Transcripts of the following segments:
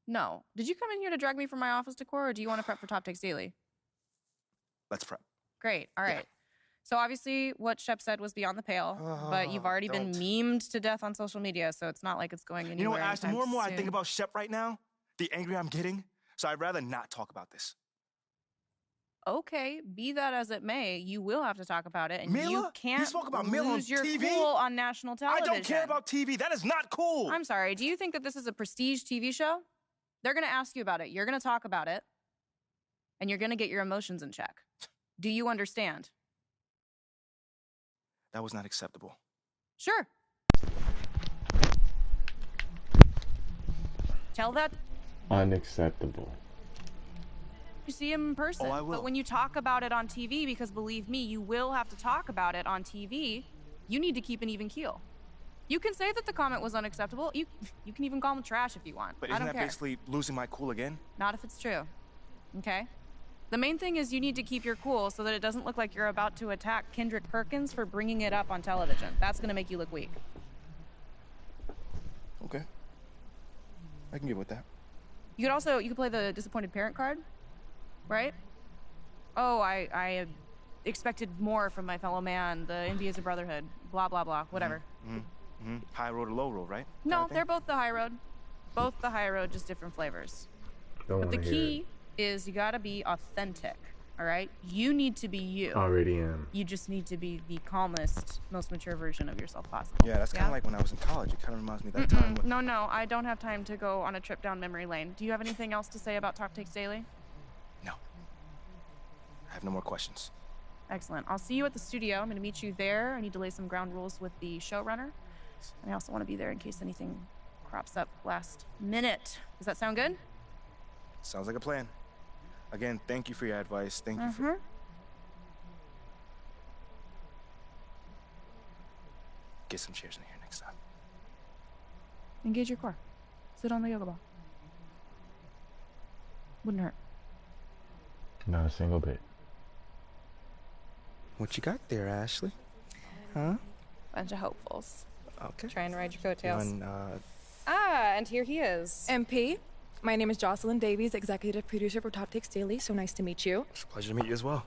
No. Did you come in here to drag me from my office decor, or do you want to prep for Top Takes Daily? Let's prep. Great. All right. Yeah. So obviously what Shep said was beyond the pale, but you've already been memed to death on social media, so it's not like it's going anywhere. You know what, Ash, the more and more soon. I think about Shep right now, the angrier I'm getting, so I'd rather not talk about this. Okay, be that as it may, you will have to talk about it, and Mila? you can't You spoke about Mila on lose your TV? cool on national television. I don't care about TV. That is not cool. I'm sorry. Do you think that this is a prestige TV show? They're going to ask you about it. You're going to talk about it, and you're going to get your emotions in check. Do you understand? That was not acceptable. Sure. Tell that. Unacceptable. You see him in person. Oh, I will. But when you talk about it on TV, because believe me, you will have to talk about it on TV, you need to keep an even keel. You can say that the comment was unacceptable. You can even call him trash if you want. But I isn't don't that care. basically losing my cool again? Not if it's true. Okay? The main thing is you need to keep your cool so that it doesn't look like you're about to attack Kendrick Perkins for bringing it up on television. That's going to make you look weak. Okay. I can get with that. You could play the disappointed parent card, right? Oh, I expected more from my fellow man. The NBA is a brotherhood. Blah, blah, blah. Whatever. High road or low road, right? No, they're both the high road. Both the high road, just different flavors. But the key is you gotta be authentic, all right? You need to be you. Already am. You just need to be the calmest, most mature version of yourself possible. Yeah, that's kind of like when I was in college. It kind of reminds me of that time. No, I don't have time to go on a trip down memory lane. Do you have anything else to say about Top Takes Daily? No. I have no more questions. Excellent. I'll see you at the studio. I'm gonna meet you there. I need to lay some ground rules with the showrunner. And I also want to be there in case anything crops up last minute. Does that sound good? Sounds like a plan. Again, thank you for your advice. Thank you for... Get some chairs in here next time. Engage your core. Sit on the yoga ball. Wouldn't hurt. Not a single bit. What you got there, Ashley? Huh? Bunch of hopefuls. Okay. Trying to ride your coattails. And, and here he is. MP, my name is Jocelyn Davies, executive producer for Top Takes Daily. So nice to meet you. It's a pleasure to meet you as well.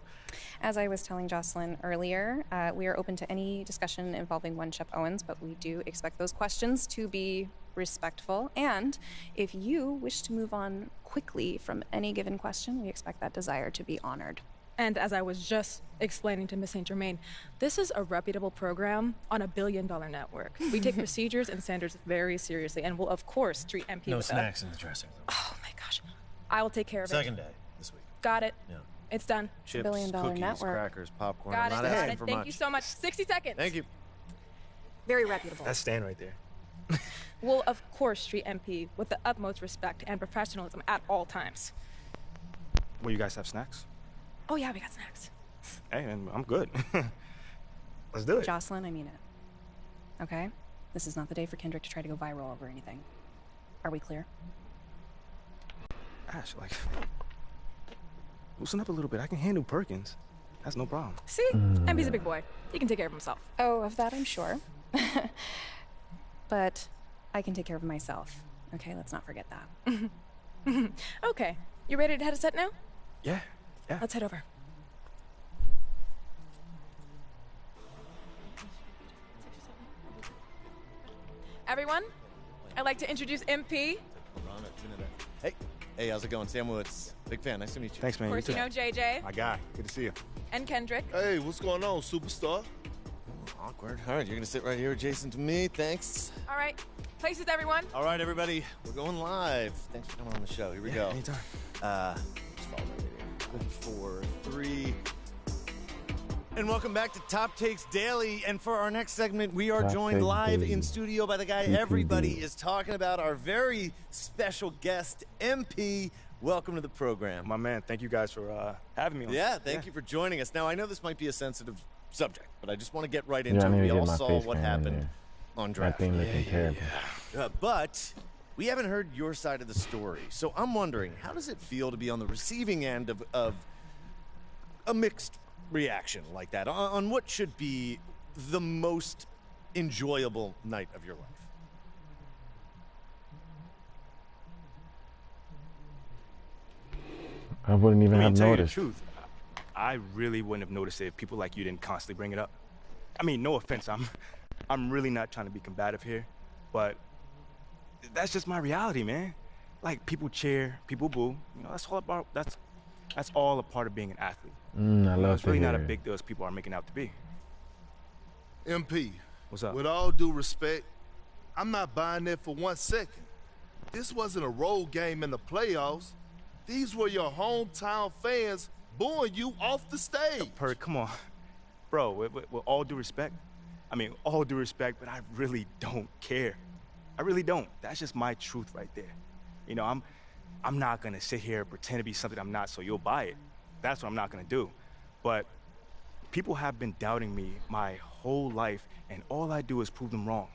As I was telling Jocelyn earlier, we are open to any discussion involving one Shep Owens, but we do expect those questions to be respectful. And if you wish to move on quickly from any given question, we expect that desire to be honored. And as I was just explaining to Miss St. Germain, this is a reputable program on a billion-dollar network. We take procedures and standards very seriously, and will of course treat MP no with snacks in the dressing room. Oh my gosh. I will take care of it. Second day this week. Got it. Yeah. It's done. Chips, billion-dollar cookies, network. crackers, popcorn. Got I'm it. not Got asking it. for Thank much. you so much. 60 seconds. Thank you. Very reputable. That's staying right there. Will of course treat MP with the utmost respect and professionalism at all times. Will you guys have snacks? Oh yeah, we got snacks. Hey, I'm good. Let's do it. Jocelyn, I mean it. Okay? This is not the day for Kendrick to try to go viral over anything. Are we clear? Ash, like, loosen up a little bit. I can handle Perkins. That's no problem. See? MP's a big boy. He can take care of himself. Oh, of that I'm sure. But I can take care of myself. Okay, let's not forget that. Okay. You ready to head a set now? Yeah. Let's head over. Everyone, I'd like to introduce MP. Hey, how's it going? Sam Woods. Big fan. Nice to meet you. Thanks, man. Of course, you know JJ. My guy. Good to see you. And Kendrick. Hey, what's going on, superstar? Awkward. All right, you're going to sit right here adjacent to me. Thanks. All right. Places, everyone. All right, everybody. We're going live. Thanks for coming on the show. Here we go. Anytime. Just follow right here. 4, 3. And welcome back to Top Takes Daily. And for our next segment, we are joined live in studio by the guy everybody is talking about, our very special guest, MP. Welcome to the program. My man, thank you guys for having me on. Yeah, thank you for joining us. Now, I know this might be a sensitive subject, but I just want to get right into I it. need We to get all my saw face what cam in happened there. on That draft. thing looking terrible. But we haven't heard your side of the story. So I'm wondering, how does it feel to be on the receiving end of a mixed reaction like that on what should be the most enjoyable night of your life? I wouldn't even I mean, have to tell you the noticed. truth, I really wouldn't have noticed it if people like you didn't constantly bring it up. I mean, no offense, I'm really not trying to be combative here, but that's just my reality, man. Like, people cheer, people boo. You know, that's all a part of being an athlete. I You know, love it's to really hear not a it. big deal as people are making out to be. MP, What's up? with all due respect, I'm not buying that for 1 second. This wasn't a road game in the playoffs. These were your hometown fans booing you off the stage. Perk, come on. Bro, with all due respect, all due respect, but I really don't care. I really don't. That's just my truth right there. You know, I'm not gonna sit here and pretend to be something I'm not so you'll buy it. That's what I'm not gonna do. But people have been doubting me my whole life, and all I do is prove them wrong.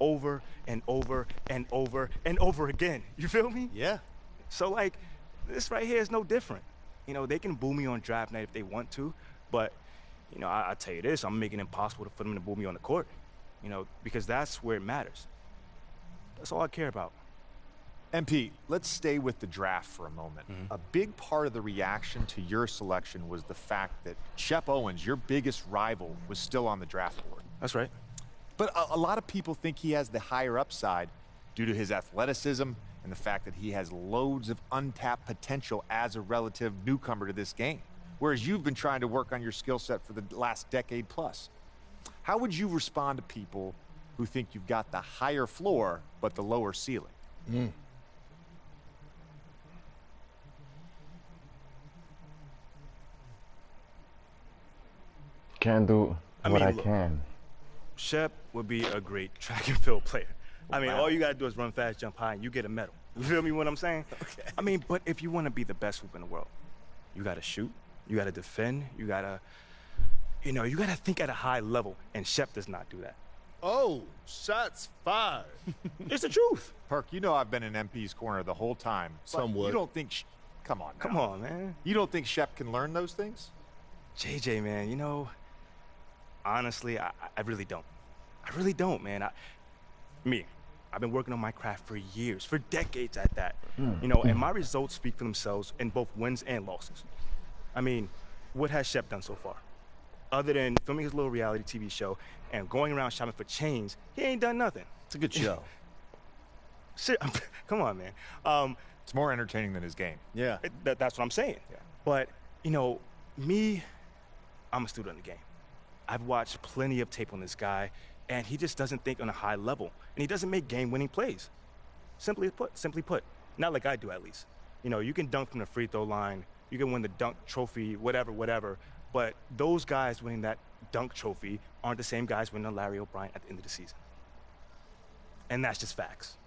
Over and over and over and over again. You feel me? Yeah. So, like, this right here is no different. You know, they can boo me on draft night if they want to, but, you know, I tell you this, I'm making it impossible for them to boo me on the court, you know, because that's where it matters. That's all I care about. MP, let's stay with the draft for a moment. A big part of the reaction to your selection was the fact that Shep Owens, your biggest rival, was still on the draft board. That's right. But a lot of people think he has the higher upside due to his athleticism and the fact that he has loads of untapped potential as a relative newcomer to this game, whereas you've been trying to work on your skill set for the last decade plus. How would you respond to people who think you've got the higher floor but the lower ceiling? Can't do I what mean, I look. can. Shep would be a great track and field player. All you gotta do is run fast, jump high, and you get a medal. You feel me what I'm saying? Okay. But if you wanna be the best hoop in the world, you gotta shoot, you gotta defend, you gotta think at a high level, and Shep does not do that. Oh, shots fired. It's the truth. Perk, you know I've been in MP's corner the whole time. But Somewhat. You don't think... Come on now. Come on, man. You don't think Shep can learn those things? JJ, man, you know, honestly, I really don't. I really don't, man. I've been working on my craft for years, for decades at that. You know, and my results speak for themselves in both wins and losses. What has Shep done so far? Other than filming his little reality TV show and going around shopping for chains, he ain't done nothing. It's a good show. Shit, come on, man. It's more entertaining than his game. Yeah. That's what I'm saying. Yeah. But, you know, I'm a student of the game. I've watched plenty of tape on this guy, and he just doesn't think on a high level, and he doesn't make game-winning plays. Simply put, not like I do at least. You know, you can dunk from the free throw line, you can win the dunk trophy, whatever, but those guys winning that dunk trophy aren't the same guys winning the Larry O'Brien at the end of the season. And that's just facts.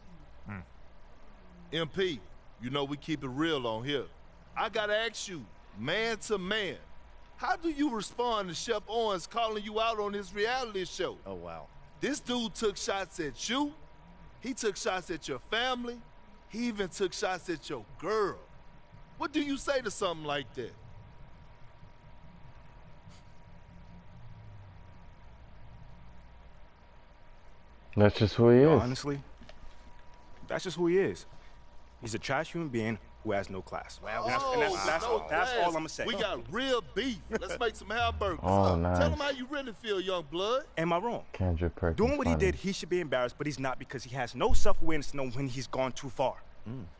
MP, you know we keep it real on here. I gotta ask you, man to man, how do you respond to Shep Owens calling you out on his reality show? Oh, wow. This dude took shots at you. He took shots at your family. He even took shots at your girl. What do you say to something like that? That's just who he is. Honestly, that's just who he is. He's a trash human being who has no class. That's all I'm gonna say. We got real beef. Let's make some hamburgers. Oh, Tell nice. him how you really feel, young blood. Am I wrong? Kendrick Perkins. Doing what he funny. did, he should be embarrassed, but he's not because he has no self-awareness to know when he's gone too far.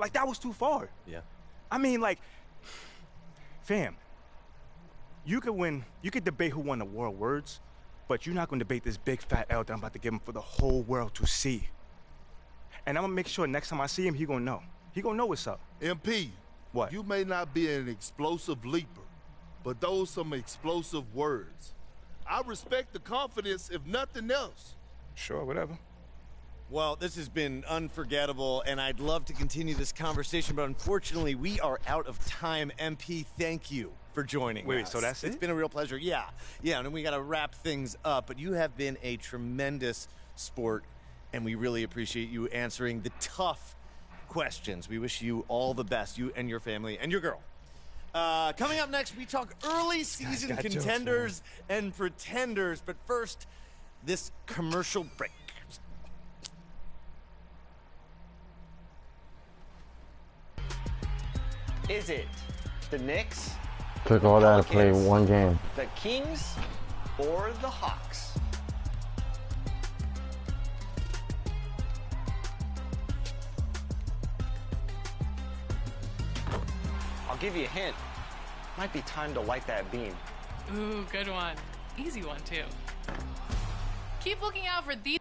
Like, that was too far. Yeah. Fam, you could debate who won the world words, but you're not gonna debate this big fat L that I'm about to give him for the whole world to see. And I'm gonna make sure next time I see him, he gonna know. He gonna know what's up. MP, What? you may not be an explosive leaper, but those some explosive words. I respect the confidence, if nothing else. Sure, whatever. Well, this has been unforgettable, and I'd love to continue this conversation, but unfortunately, we are out of time. MP, thank you for joining us. Wait, so that's It's it? been a real pleasure. Yeah, and we got to wrap things up, but you have been a tremendous sport, and we really appreciate you answering the tough questions. We wish you all the best, you and your family and your girl. Coming up next, we talk early season got jokes, contenders and pretenders, but first, this commercial break. Is it The Knicks, Took all that to play Pelicans, one game. the Kings, or the Hawks? I'll give you a hint. Might be time to light that beam. Ooh, good one. Easy one, too. Keep looking out for these.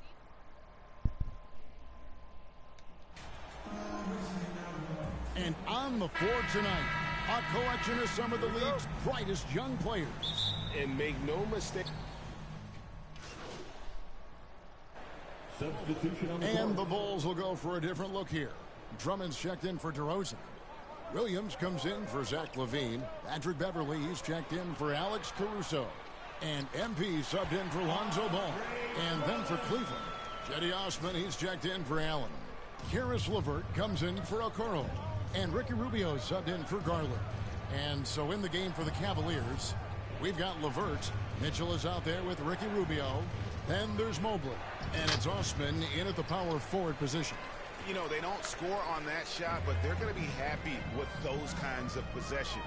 And on the floor tonight, a collection of some of the league's brightest young players. And make no mistake. And the Bulls will go for a different look here. Drummond's checked in for DeRozan. Williams comes in for Zach LaVine. Patrick Beverly is checked in for Alex Caruso. And MP subbed in for Lonzo Ball. And then for Cleveland, Cedi Osman, he's checked in for Allen. Karis LeVert comes in for Okoro. And Ricky Rubio subbed in for Garland. And so in the game for the Cavaliers, we've got LeVert. Mitchell is out there with Ricky Rubio. Then there's Mobley. And it's Osman in at the power forward position. You know, they don't score on that shot, but they're going to be happy with those kinds of possessions.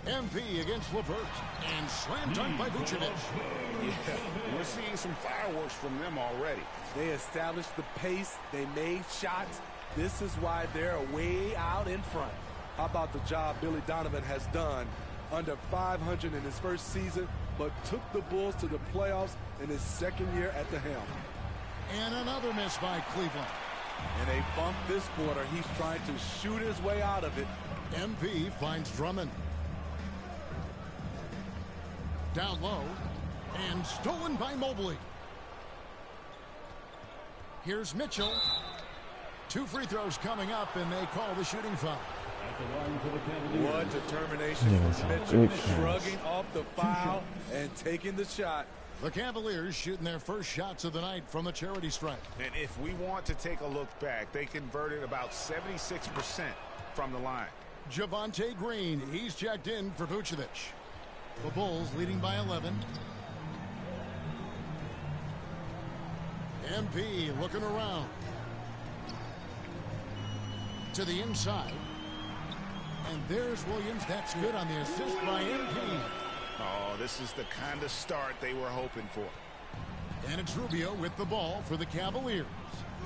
MP against LeVert. And slam dunk by Vucevic. Yeah, we're seeing some fireworks from them already. They established the pace. They made shots. This is why they're way out in front. How about the job Billy Donovan has done? Under 500 in his first season, but took the Bulls to the playoffs in his second year at the helm. And another miss by Cleveland. In a bump this quarter, he's trying to shoot his way out of it. MP finds Drummond. Down low. And stolen by Mobley. Here's Mitchell. 2 free throws coming up, and they call the shooting foul. What determination from Mitchell, shrugging off the foul and taking the shot. The Cavaliers shooting their first shots of the night from the charity stripe. And if we want to take a look back, they converted about 76% from the line. Javonte Green, he's checked in for Vucevic. The Bulls leading by 11. MP looking around. To the inside. And there's Williams. That's good on the assist by MP. Oh, this is the kind of start they were hoping for. And it's Rubio with the ball for the Cavaliers.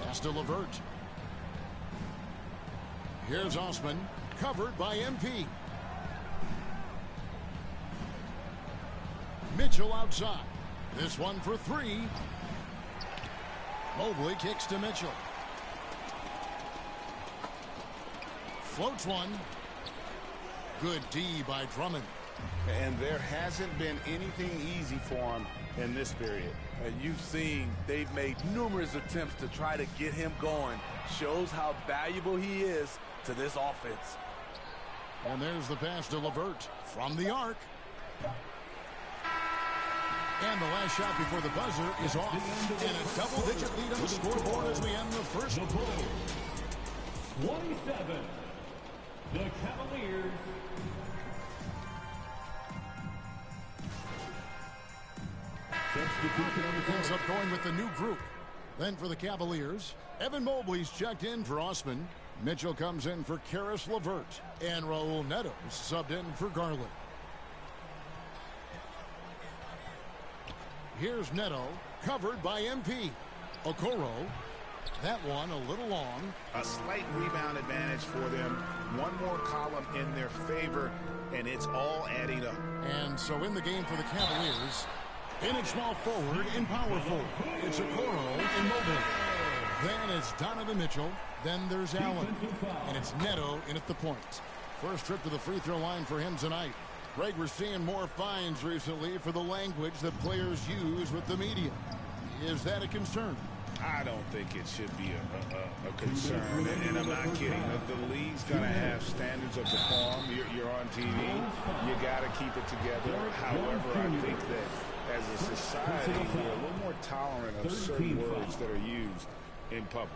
Pass to LeVert. Here's Osman, covered by MP. Mitchell outside. This one for 3. Mobley kicks to Mitchell. Floats one. Good D by Drummond. And there hasn't been anything easy for him in this period. And you've seen they've made numerous attempts to try to get him going. Shows how valuable he is to this offense. And there's the pass to LeVert from the arc. And the last shot before the buzzer is off. And a double-digit lead on the scoreboard as we end the first. 27. The Cavaliers. Ends up going with the new group. Then for the Cavaliers, Evan Mobley's checked in for Osman. Mitchell comes in for Karis LeVert. And Raul Neto subbed in for Garland. Here's Neto, covered by MP. Okoro. That one a little long. A slight rebound advantage for them. One more column in their favor, and it's all adding up. And so in the game for the Cavaliers, in at small forward, in power forward, it's Okoro and Mobley. Then it's Donovan Mitchell. Then there's Allen. And it's Neto in at the point. First trip to the free throw line for him tonight. Greg, we're seeing more fines recently for the language that players use with the media. Is that a concern? I don't think it should be a concern, and I'm not kidding. The league's going to have standards of decorum. You're on TV. You got to keep it together. However, I think that as a society, we're a little more tolerant of certain words that are used in public.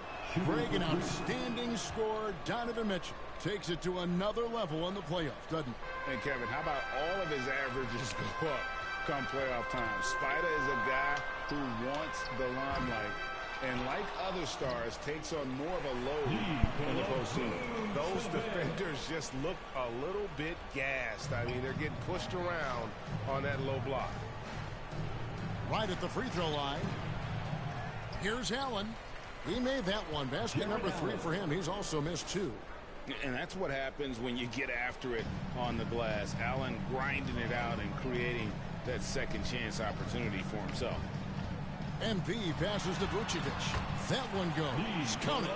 Greg, an outstanding scorer. Donovan Mitchell takes it to another level in the playoffs, doesn't he? And Kevin, how about all of his averages go up come playoff time? Spider is a guy who wants the limelight. And like other stars, takes on more of a load in the postseason. Those defenders just look a little bit gassed. I mean, they're getting pushed around on that low block. Right at the free throw line. Here's Allen. He made that one. Basket number 3 for him. He's also missed 2. And that's what happens when you get after it on the glass. Allen grinding it out and creating that second chance opportunity for himself. MP passes to Vucevic. That one goes. Count it.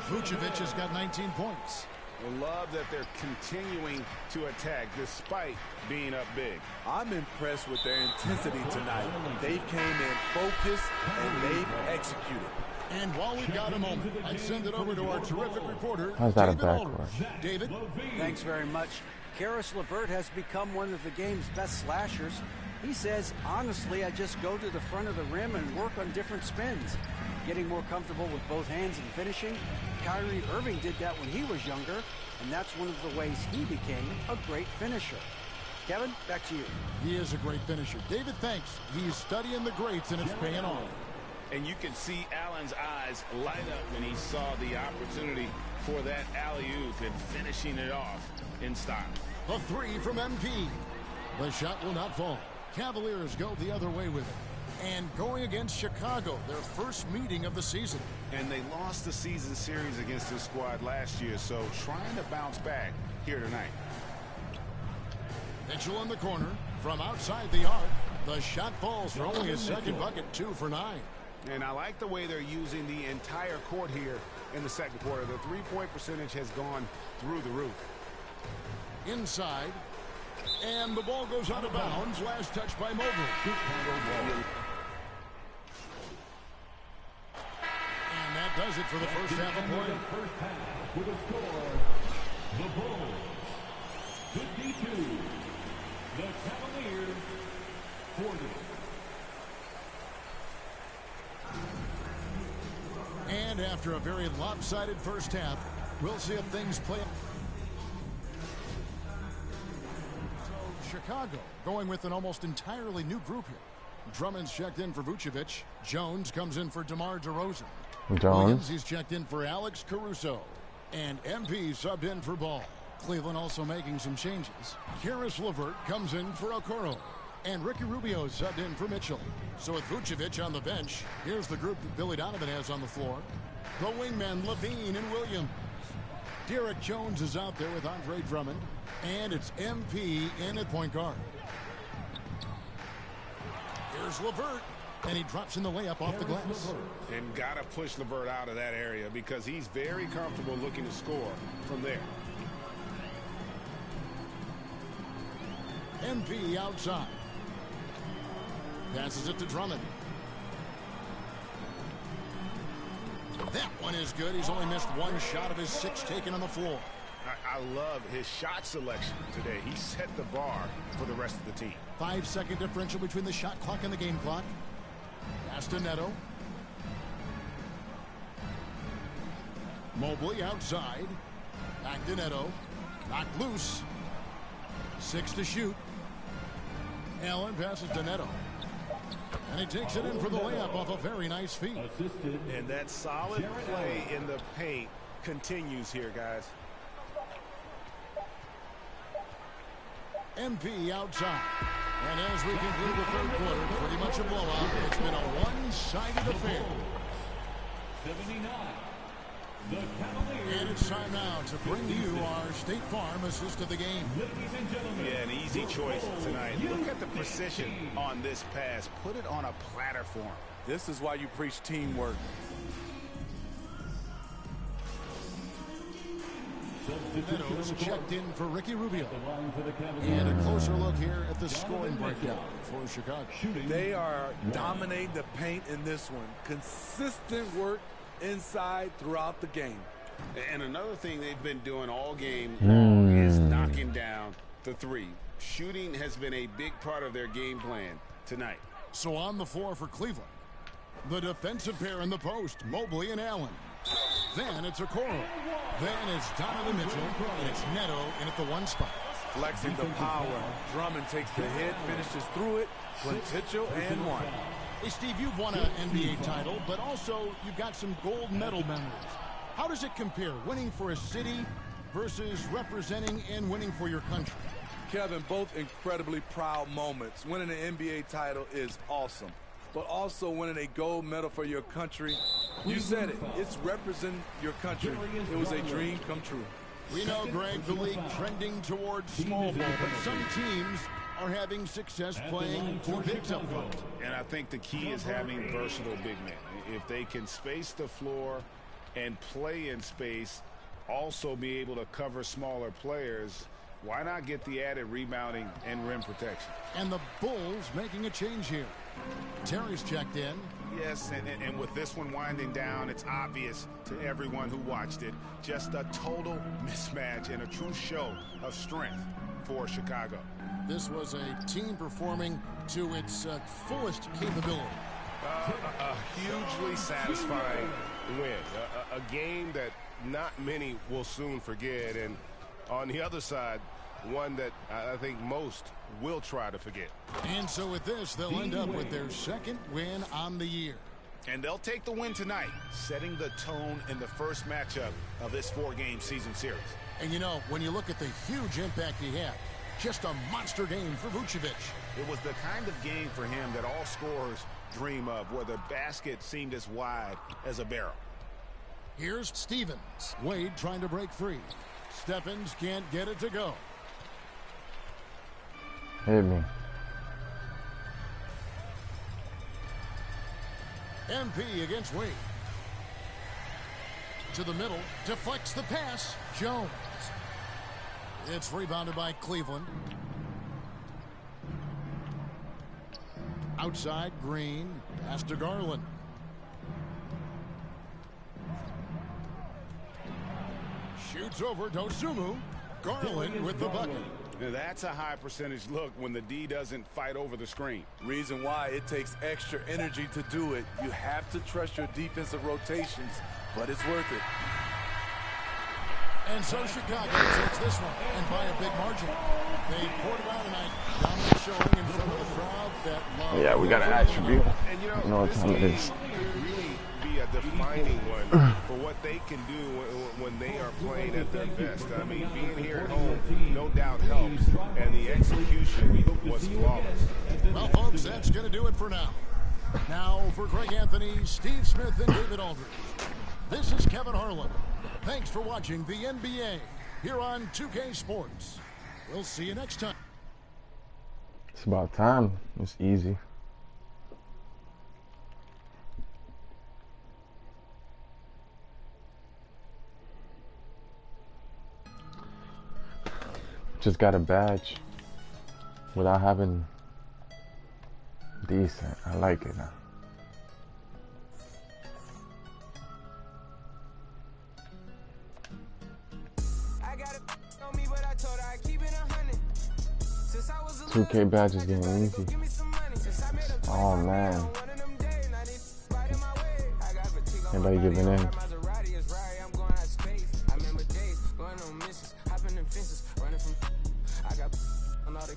Vucevic has got 19 points. I love that they're continuing to attack despite being up big. I'm impressed with their intensity tonight. They came in focused and they've executed. And while we've got a moment, I'd send it over to our terrific reporter, How's that a David backward? Aldridge. David? Thanks very much. Karis LeVert has become one of the game's best slashers. He says, honestly, I just go to the front of the rim and work on different spins. Getting more comfortable with both hands and finishing. Kyrie Irving did that when he was younger, and that's one of the ways he became a great finisher. Kevin, back to you. He is a great finisher. David, thanks. He's studying the greats, and it's paying off. And you can see Allen's eyes light up when he saw the opportunity for that alley-oop and finishing it off in style. A 3 from MP. The shot will not fall. Cavaliers go the other way with it. And going against Chicago, their first meeting of the season. And they lost the season series against this squad last year, so trying to bounce back here tonight. Mitchell in the corner from outside the arc. The shot falls for only his second bucket, 2 for 9. And I like the way they're using the entire court here in the second quarter. The three-point percentage has gone through the roof. Inside. And the ball goes out of bounds. Last touch by Mobley. And that does it for the first half of play. First half with a score, the Bulls 52, the Cavaliers 40. And after a very lopsided first half, we'll see if things play. So Chicago going with an almost entirely new group here. Drummond's checked in for Vucevic. Jones comes in for DeMar DeRozan. Williams, he's checked in for Alex Caruso. And MP subbed in for Ball. Cleveland also making some changes. Karis LeVert comes in for Okoro. And Ricky Rubio subbed in for Mitchell. So with Vucevic on the bench, here's the group that Billy Donovan has on the floor. The wingmen, Levine and Williams. Derek Jones is out there with Andre Drummond. And it's MP in at point guard. Here's LeVert. And he drops in the layup off the glass. And got to push LeVert out of that area because he's very comfortable looking to score from there. MP outside. Passes it to Drummond. That one is good. He's only missed one shot of his 6 taken on the floor. I love his shot selection today. He set the bar for the rest of the team. 5-second differential between the shot clock and the game clock. Pass to Neto. Mobley outside. Back to Neto. Knocked loose. 6 to shoot. Allen passes to Neto. And he takes it in for the layup off a very nice feed. And that solid play in the paint continues here, guys. MP outside. And as we conclude the third quarter, pretty much a blowout. It's been a one-sided affair. 79. The Cavaliers. And it's time now to bring you our State Farm assist of the game. Ladies and gentlemen. Yeah, an easy choice tonight. Look at the precision on this pass. Put it on a platter for him. This is why you preach teamwork. Meadows checked in for Ricky Rubio. And a closer look here at the scoring breakdown for Chicago. They are dominating the paint in this one. Consistent work inside throughout the game. And another thing they've been doing all game long is knocking down the three. Shooting has been a big part of their game plan tonight. So on the floor for Cleveland, the defensive pair in the post, Mobley and Allen. Then it's Okoro. Then it's Donovan Mitchell, and it's Neto in at the 1 spot. Flexing the power. Drummond takes the hit, finishes through it. Potential and 1. Hey, Steve, you've won an NBA title, but also you've got some gold medal memories. How does it compare, winning for a city versus representing and winning for your country? Kevin, both incredibly proud moments. Winning an NBA title is awesome, but also winning a gold medal for your country, you said it, it's representing your country. It was a dream come true. We know, Greg, the league trending towards small ball, but some teams are having success playing for bigs up front. And I think the key is having versatile big men. If they can space the floor and play in space, also be able to cover smaller players, why not get the added rebounding and rim protection? And the Bulls making a change here. Terry's checked in. Yes, and with this one winding down, it's obvious to everyone who watched it. Just a total mismatch and a true show of strength for Chicago. This was a team performing to its fullest capability. A hugely satisfying win. A game that not many will soon forget. And on the other side, one that I think most will try to forget. And so with this, they'll end up with their second win on the year. And they'll take the win tonight, setting the tone in the first matchup of this 4-game season series. And you know, when you look at the huge impact he had, just a monster game for Vucevic. It was the kind of game for him that all scorers dream of, where the basket seemed as wide as a barrel. Here's Stevens. Wade trying to break free. Stephens can't get it to go. Hit me. MP against Wade. To the middle. Deflects the pass. Jones. It's rebounded by Cleveland. Outside, Green. Pass to Garland. Shoots over Dosunmu. Garland with the bucket. Now that's a high percentage look when the D doesn't fight over the screen. Reason why it takes extra energy to do it. You have to trust your defensive rotations, but it's worth it. And so Chicago takes this one, and by a big margin. They poured it out tonight, dominant showing in front of the crowd that loved. Yeah, we got an attribute. And you know what time it is. Could really be a defining one for what they can do when they are playing at their best. I mean, being here at home, no doubt helps, and the execution was flawless. Well, folks, that's going to do it for now. Now, for Greg Anthony, Steve Smith, and David Aldridge, this is Kevin Harlan. Thanks for watching the NBA here on 2K Sports. We'll see you next time. It's about time. It's easy. Just got a badge without having decent. I like it now. Two 2K badges getting easy. Oh man. Everybody giving in.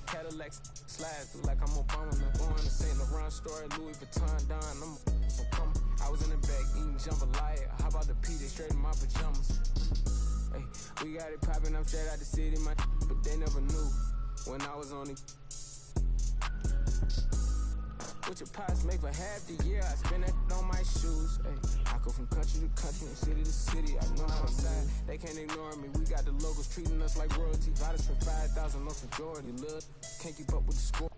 Cadillacs slide through like I'm Obama. Going to St. Laurent store, Louis Vuitton, Don. I was in the back eating jambalaya. How about the P? They straight in my pajamas. Hey, we got it popping. I'm straight out the city, my but they never knew when I was only. What your pots make for half the year? I spend that on my shoes. Hey, I go from country to country and city to city. I know how outside they can't ignore me. We got the locals treating us like royalty. Riders for 5,000 off for Jordan. You look, can't keep up with the score.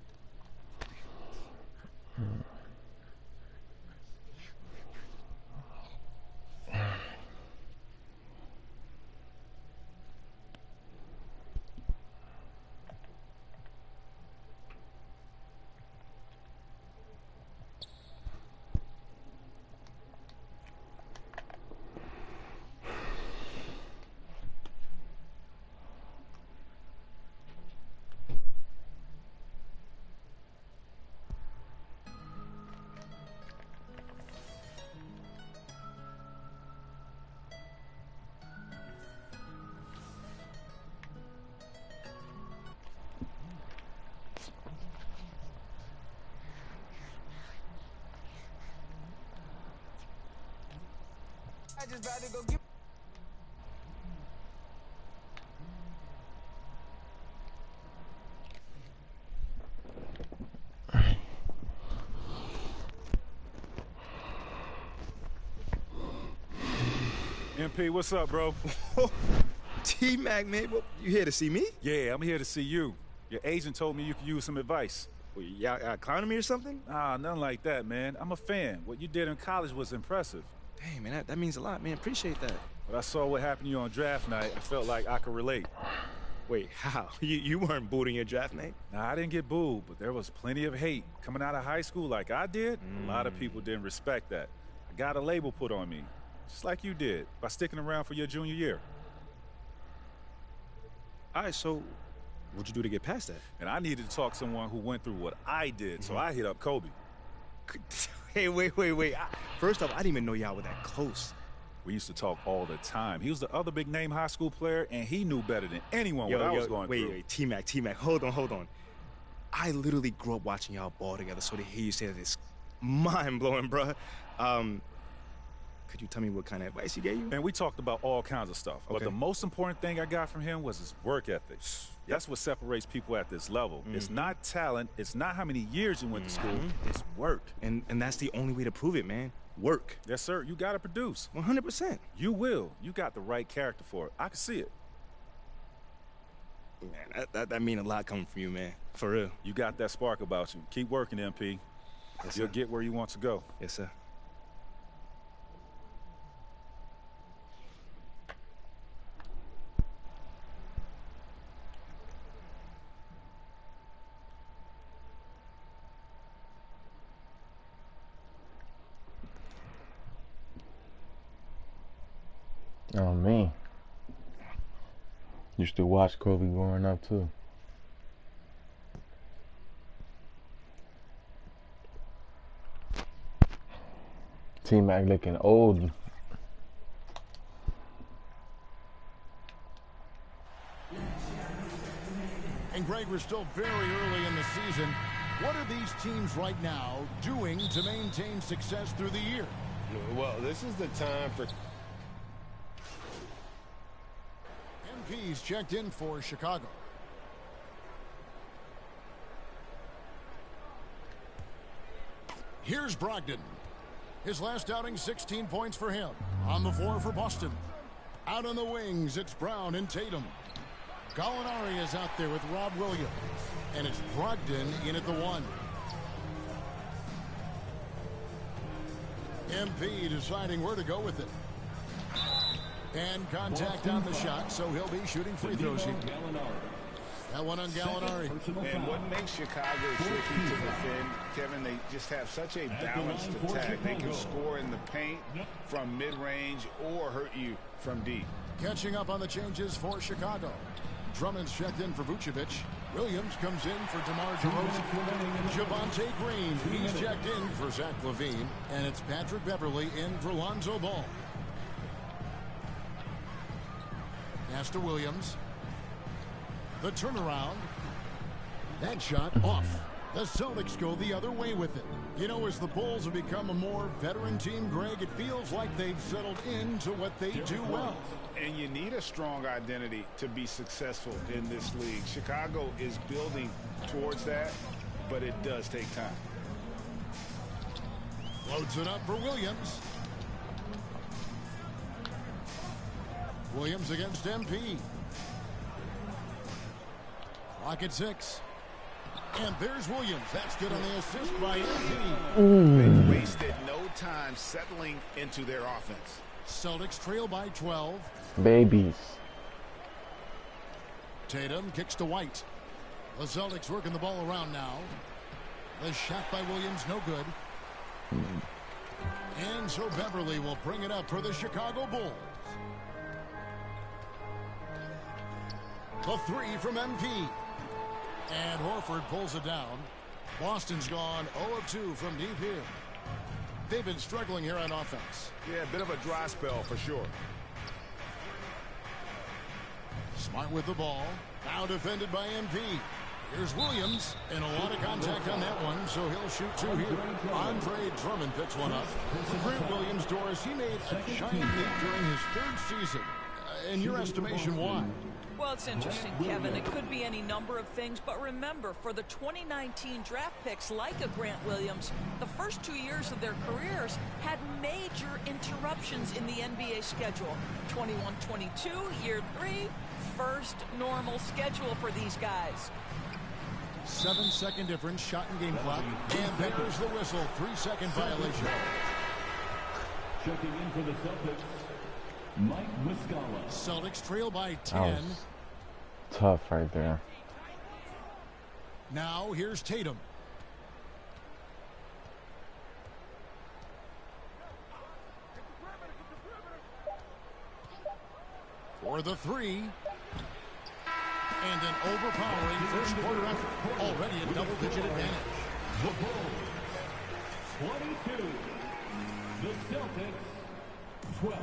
MP, what's up, bro? T-Mac, man, what, you here to see me? Yeah, I'm here to see you. Your agent told me you could use some advice. Well, y'all clowning me or something? Nah, nothing like that, man. I'm a fan. What you did in college was impressive. Dang, man, that means a lot, man. Appreciate that. But I saw what happened to you on draft night. I felt like I could relate. Wait, how? You weren't booed in your draft night? Nah, I didn't get booed, but there was plenty of hate. Coming out of high school like I did, a lot of people didn't respect that. I got a label put on me, just like you did, by sticking around for your junior year. All right, so what'd you do to get past that? And I needed to talk to someone who went through what I did, so I hit up Kobe. Hey, wait. First off, I didn't even know y'all were that close. We used to talk all the time. He was the other big-name high school player, and he knew better than anyone what I was going through. Wait, T-Mac, hold on. I literally grew up watching y'all ball together, so to hear you say that is mind-blowing, bruh. Could you tell me what kind of advice he gave you? And we talked about all kinds of stuff. Okay. But the most important thing I got from him was his work ethic. That's what separates people at this level. It's not talent. It's not how many years you went to school. It's work. And that's the only way to prove it, man. Work. Yes, sir. You got to produce. 100%. You will. You got the right character for it. I can see it. Man, that mean a lot coming from you, man. For real. You got that spark about you. Keep working, MP. Yes, You'll sir. get where you want to go. Yes, sir. Oh, me. Used to watch Kobe growing up, too. T-Mac looking old. And Greg, we're still very early in the season. What are these teams right now doing to maintain success through the year? Well, this is the time for... MP's checked in for Chicago. Here's Brogdon. His last outing, 16 points for him. On the floor for Boston. Out on the wings, it's Brown and Tatum. Gallinari is out there with Rob Williams. And it's Brogdon in at the one. MP deciding where to go with it. And contact on the shot, so he'll be shooting free throws here. That one on Gallinari. And what makes Chicago tricky to defend, Kevin, they just have such a balanced attack. They can score in the paint from mid-range or hurt you from deep. Catching up on the changes for Chicago. Drummond's checked in for Vucevic. Williams comes in for DeMar DeRozan. Javonte Green, he's checked in for Zach LaVine. And it's Patrick Beverly in for Lonzo Ball. Pass to Williams. The turnaround. That shot off. The Celtics go the other way with it. You know, as the Bulls have become a more veteran team, Greg, it feels like they've settled into what they do well. And you need a strong identity to be successful in this league. Chicago is building towards that, but it does take time. Floats it up for Williams. Williams against MP. Clock at 6. And there's Williams. That's good on the assist by MP. They've wasted no time settling into their offense. Celtics trail by 12. Babies. Tatum kicks to White. The Celtics working the ball around now. The shot by Williams, no good. And so Beverly will bring it up for the Chicago Bulls. The three from MP. And Horford pulls it down. Boston's gone 0 of 2 from deep here. They've been struggling here on offense. Yeah, a bit of a dry spell for sure. Smart with the ball. Now defended by MP. Here's Williams, and a lot of contact on that one, so he'll shoot two here. Andre Drummond picks one up. For Grant Williams, Doris, he made a giant leap during his third season. In your estimation, why? Well, it's interesting, Kevin. It could be any number of things, but remember, for the 2019 draft picks like a Grant Williams, the first 2 years of their careers had major interruptions in the NBA schedule. 21-22, year 3, first normal schedule for these guys. 7-second difference, shot and game clock, and there's the whistle. 3-second violation. Checking in for the Celtics, Mike Muscala. Celtics trail by 10. That was tough right there. Now here's Tatum. For the three. And an overpowering first quarter effort. Already a double-digit advantage. The Bulls, 22. The Celtics, 12.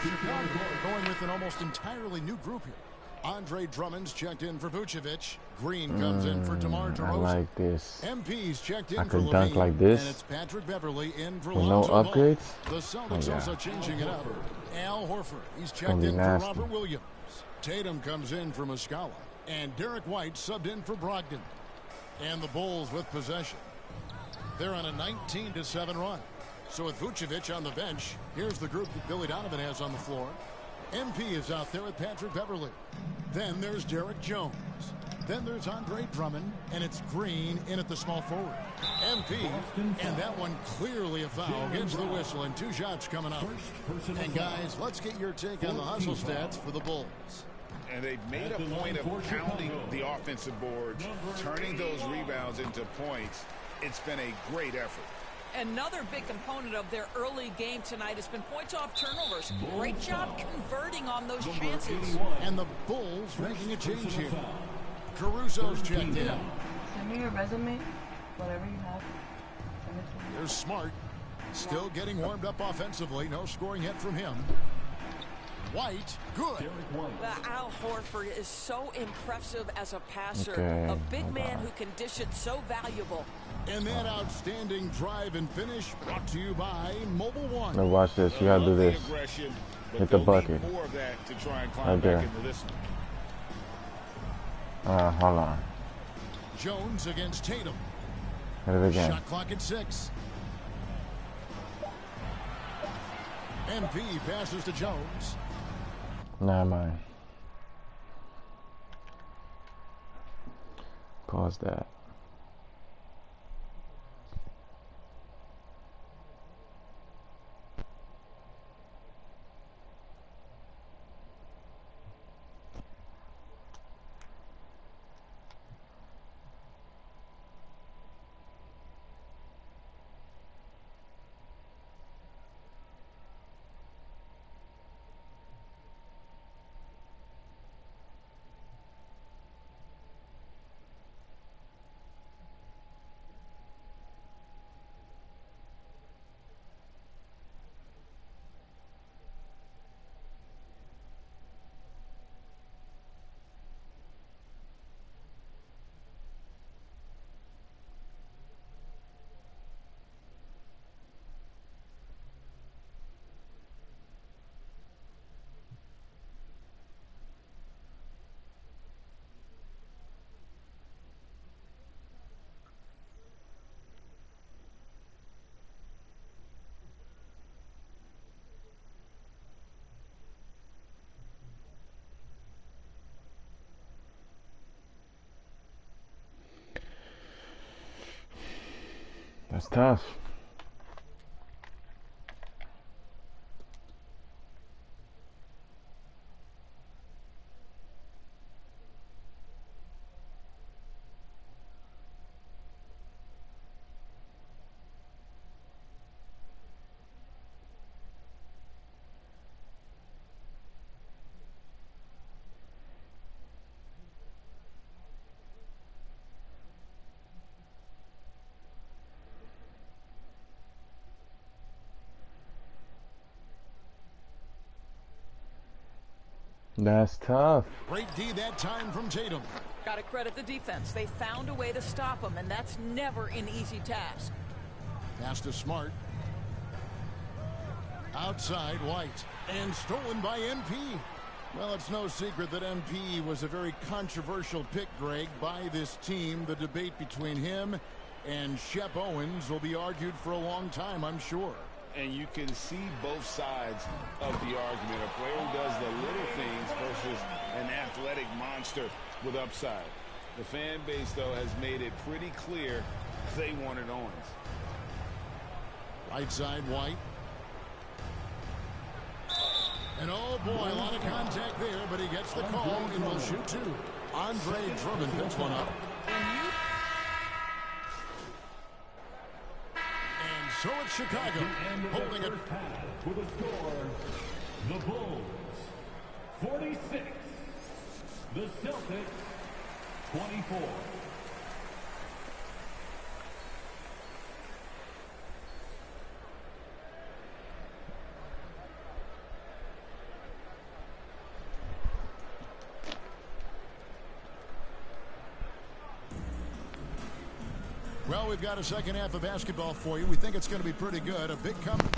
Chicago going with an almost entirely new group here. Andre Drummond's checked in for Vucevic. Green comes in for DeMar DeRozan. I like this. MP's checked in I for could dunk Levine, like this. and it's Patrick Beverly in for With no Lonzo Ball. upgrades? The Celtics also changing it up. Al Horford, he's checked be in nasty. for Robert Williams. Tatum comes in for Muscala, and Derek White subbed in for Brogdon. And the Bulls with possession. They're on a 19-7 run. So with Vucevic on the bench, here's the group that Billy Donovan has on the floor. MP is out there with Patrick Beverly. Then there's Derek Jones. Then there's Andre Drummond, and it's Green in at the small forward. MP, and that one clearly a foul, gets the whistle, and 2 shots coming up. And guys, let's get your take on the hustle stats for the Bulls. And they've made a point of pounding the offensive boards, turning those rebounds into points. It's been a great effort. Another big component of their early game tonight has been points off turnovers. Great job converting on those chances. And the Bulls making a change here. Caruso's checked in. Send me your resume, whatever you have. Send it to me. There's Smart. Still getting warmed up offensively. No scoring yet from him. White, good. Al Horford is so impressive as a passer. Okay, A big man who can dish it, so valuable. And that outstanding drive and finish brought to you by Mobile One. Now watch this. You gotta do this. Hit the bucket. Right there. Hold on. Jones against Tatum. Hit it again. Shot clock at 6. MP passes to Jones. Nah, mind. Pause that. That's tough. That's tough. Great D that time from Tatum. Got to credit the defense. They found a way to stop him, and that's never an easy task. Pass to Smart. Outside White. And stolen by MP. Well, it's no secret that MP was a very controversial pick, Greg, by this team. The debate between him and Shep Owens will be argued for a long time, I'm sure. And you can see both sides of the argument. A player who does the little things versus an athletic monster with upside. The fan base, though, has made it pretty clear they wanted Owens. Right side, White. And oh boy, a lot of contact there, but he gets the call and will shoot two. Andre Drummond picks one up. And so it's Chicago holding it. With a score, the Bulls 46, the Celtics 24. Well, we've got a second half of basketball for you. We think it's going to be pretty good. A big comeback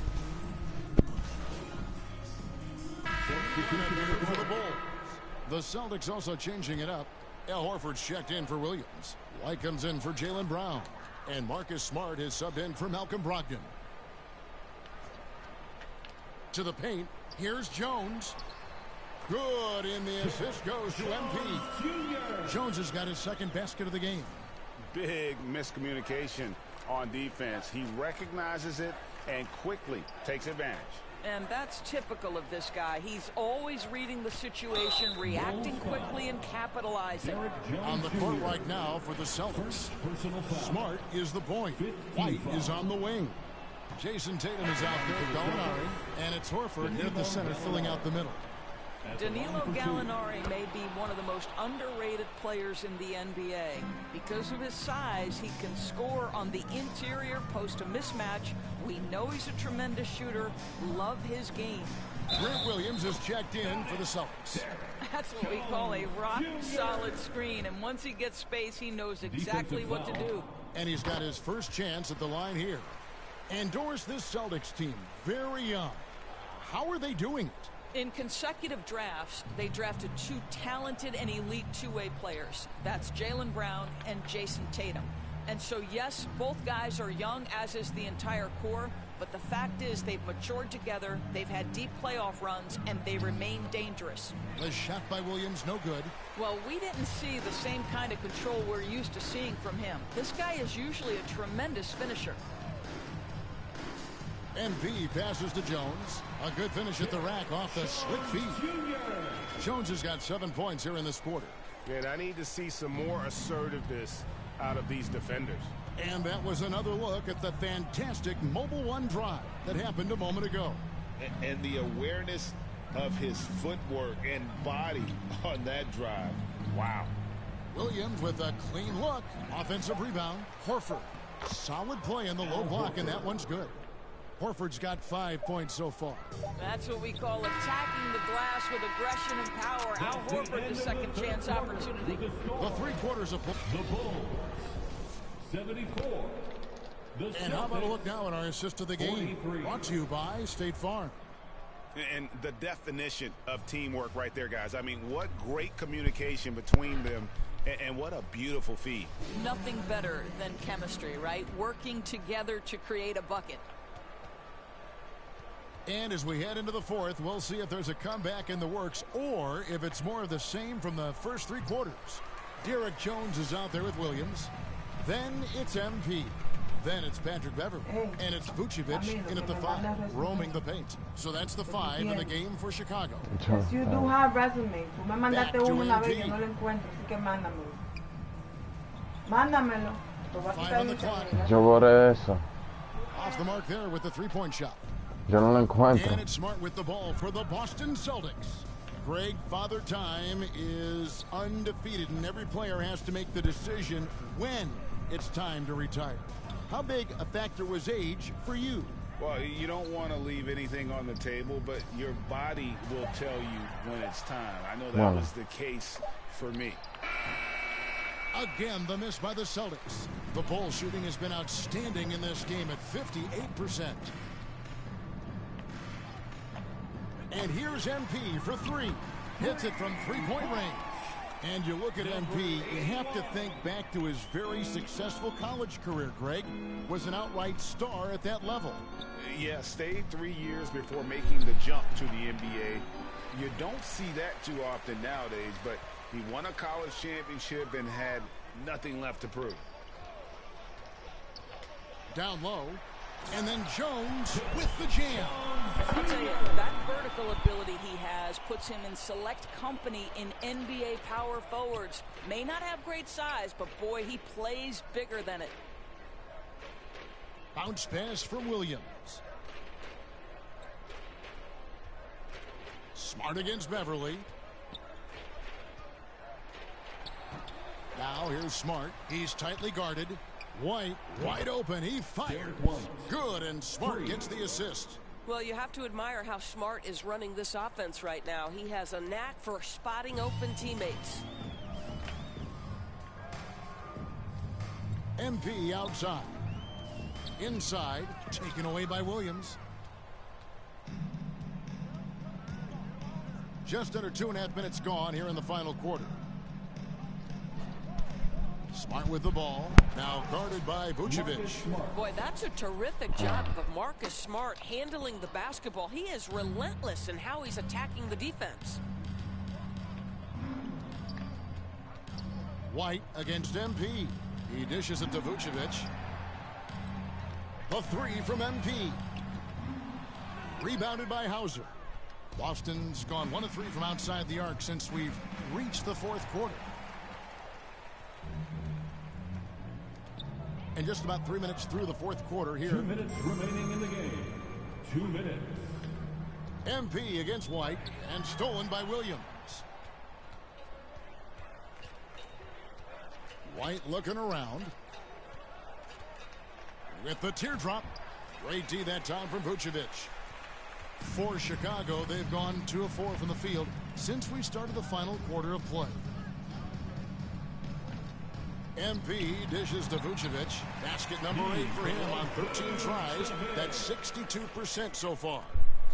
for the Bulls. The Celtics also changing it up. Al Horford's checked in for Williams. White comes in for Jaylen Brown. And Marcus Smart is subbed in for Malcolm Brogdon. To the paint. Here's Jones. Good, and the assist goes to MP. Jones has got his second basket of the game. Big miscommunication on defense. He recognizes it and quickly takes advantage. And that's typical of this guy. He's always reading the situation, reacting quickly, and capitalizing. On the court right now for the Celtics. Smart is the point. White is on the wing. Jason Tatum is out there, Gallinari, and it's Horford here at the center filling out the middle. Danilo Gallinari may be one of the most underrated players in the NBA. Because of his size, he can score on the interior, post a mismatch. We know he's a tremendous shooter. Love his game. Grant Williams is checked in for the Celtics. That's what we call a rock-solid screen. And once he gets space, he knows exactly what to do. And he's got his first chance at the line here. Endorse this Celtics team. Very young. How are they doing it? In consecutive drafts, they drafted two talented and elite two-way players. That's Jaylen Brown and Jason Tatum. And so, yes, both guys are young, as is the entire core. But the fact is they've matured together, they've had deep playoff runs, and they remain dangerous. The shot by Williams, no good. Well, we didn't see the same kind of control we're used to seeing from him. This guy is usually a tremendous finisher. MP passes to Jones. A good finish at the rack off the slick feet. Jones has got 7 points here in this quarter. And I need to see some more assertiveness out of these defenders. And that was another look at the fantastic Mobile One drive that happened a moment ago. And the awareness of his footwork and body on that drive. Wow. Williams with a clean look. Offensive rebound. Horford. Solid play in the low block, and that one's good. Horford's got 5 points so far. That's what we call attacking the glass with aggression and power. Al Horford, the second chance opportunity. The 3 quarters of play. The Bulls, 74. And how about a look now at our assist of the game? Brought to you by State Farm. And the definition of teamwork right there, guys. I mean, what great communication between them, and what a beautiful feed. Nothing better than chemistry, right? Working together to create a bucket. And as we head into the fourth, we'll see if there's a comeback in the works or if it's more of the same from the first 3 quarters. Derek Jones is out there with Williams. Then it's MP. Then it's Patrick Beverley. And it's Vucevic in at the 5, roaming the paint. So that's the 5 in the game for Chicago. Yes, you do have resume. Tú me mandaste uno una vez, yo no lo encuentro, así que mándamelo. Mándamelo. 5 on the clock. Yo borré eso. Off the mark there with the 3-point shot. Yo no lo encuentro. And it's Smart with the ball for the Boston Celtics. Greg, Father Time is undefeated, and every player has to make the decision when it's time to retire. How big a factor was age for you? Well, you don't want to leave anything on the table, but your body will tell you when it's time. I know that was the case for me. Again, the miss by the Celtics. The ball shooting has been outstanding in this game at 58%. And here's MP for three. Hits it from three-point range. And you look at MP, you have to think back to his very successful college career, Greg. Was an outright star at that level. Yeah, stayed 3 years before making the jump to the NBA. You don't see that too often nowadays, but he won a college championship and had nothing left to prove. Down low. And then Jones with the jam. I'll tell you, that vertical ability he has puts him in select company in NBA power forwards. May not have great size, but boy, he plays bigger than it. Bounce pass from Williams. Smart against Beverly. Now here's Smart. He's tightly guarded. White wide open. He fires. Good, and Smart gets the assist. Well, you have to admire how Smart is running this offense right now. He has a knack for spotting open teammates. MP outside. Inside, taken away by Williams. Just under 2.5 minutes gone here in the final quarter. Smart with the ball. Now guarded by Vucevic. Boy, that's a terrific job of Marcus Smart handling the basketball. He is relentless in how he's attacking the defense. White against MP. He dishes it to Vucevic. The three from MP. Rebounded by Hauser. Boston's gone 1 of 3 from outside the arc since we've reached the fourth quarter. And just about 3 minutes through the fourth quarter here. 2 minutes remaining in the game. 2 minutes. MP against White, and stolen by Williams. White looking around. With the teardrop. Great D that time from Vucevic. For Chicago, they've gone 2 of 4 from the field since we started the final quarter of play. MP dishes to Vucevic. Basket number 8 for him on 13 tries. That's 62% so far.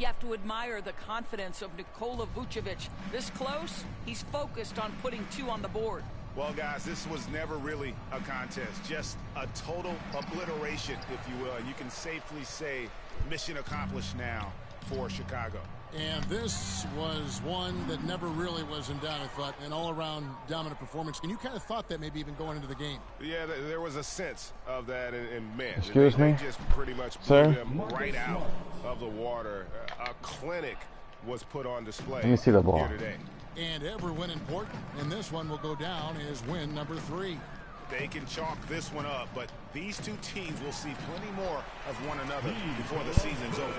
You have to admire the confidence of Nikola Vucevic. This close, he's focused on putting 2 on the board. Well, guys, this was never really a contest. Just a total obliteration, if you will. And you can safely say mission accomplished now for Chicago. And this was one that never really was in doubt, I thought, an all-around dominant performance. And you kind of thought that maybe even going into the game. Yeah, there was a sense of that, and man, Excuse me? they just pretty much blew them right out of the water. A clinic was put on display Let me see the ball. here today. And every win important, and this one will go down as win number 3. They can chalk this one up, but these two teams will see plenty more of one another before the season's over.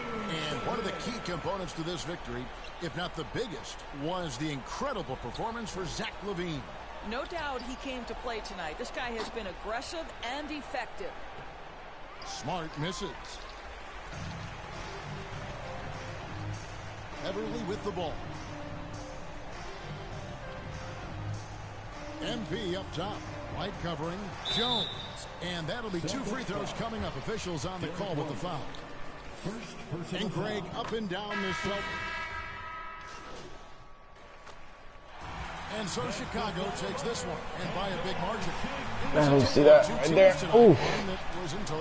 And one of the key components to this victory, if not the biggest, was the incredible performance for Zach LaVine. No doubt he came to play tonight. This guy has been aggressive and effective. Smart misses. Everly with the ball. MP up top. White covering Jones. And that'll be 2 free throws coming up. Officials on the call with the foul. And Greg up and down this float. And so Chicago takes this one, and by a big margin. Man, you see that right there? Ooh.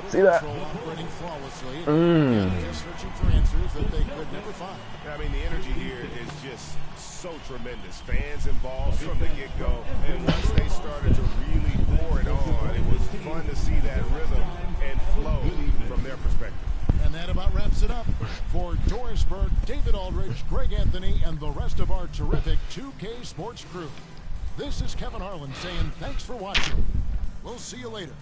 See that? Operating flawlessly. And just searching for answers that they could never find. I mean, the energy here is just so tremendous. Fans involved from the get-go. And once they started to really pour it on, it was fun to see that rhythm and flow from their perspective. And that about wraps it up. For Doris Burke, David Aldridge, Greg Anthony, and the rest of our terrific 2K Sports crew. This is Kevin Harlan saying thanks for watching. We'll see you later.